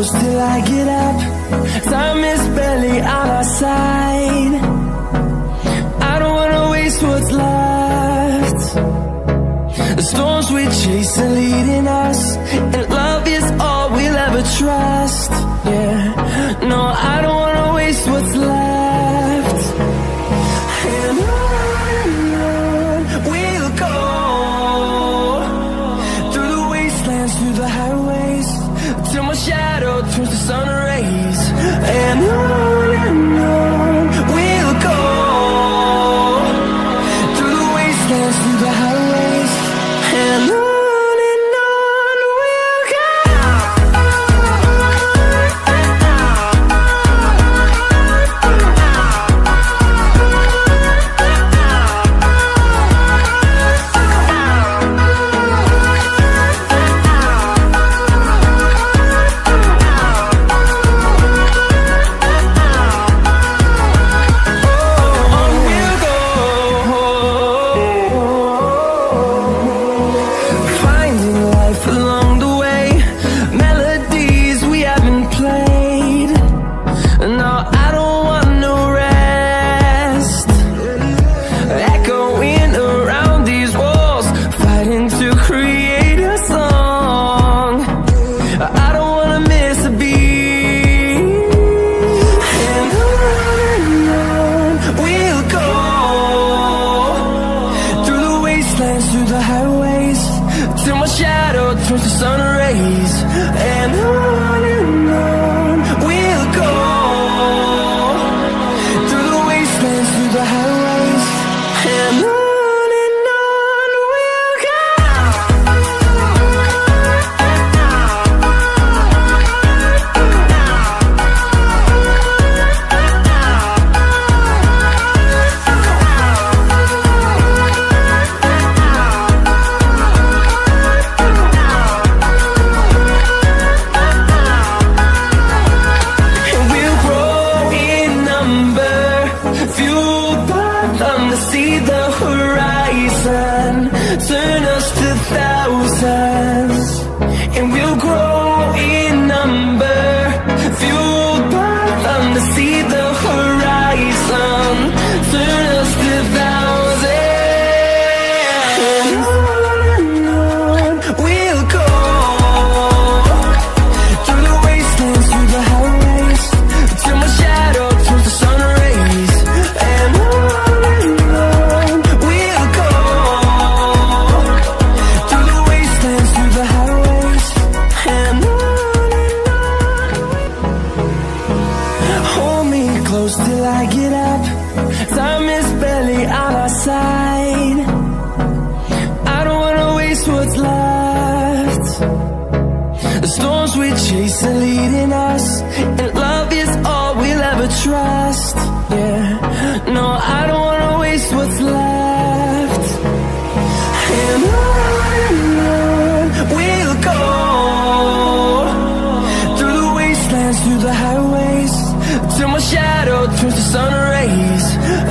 close till I get up. Time is barely on our side. I don't wanna waste what's left. The storms we chase are leading us, and love is all we'll ever trust. Yeah, no, I don't wanna waste what's left. And on we'll go, through the wastelands, through the highways, till my shadow turns to sun rays. And on we'll go, through the wastelands, through the highways, and on we'll go. Through the highways, till my shadow turns to sun rays. And on we'll go, through the wastelands, through the highways, and on we'll go. See the horizon, turn us to thousands, and we'll grow in number, fueled by them to see the horizon, turn us to thousands, and on we'll go, through the wastelands, through the highways, till my shadow turns to sun rays, and on close till I get up. Time is barely on our side. I don't wanna waste what's left. The storms we chase are leading us.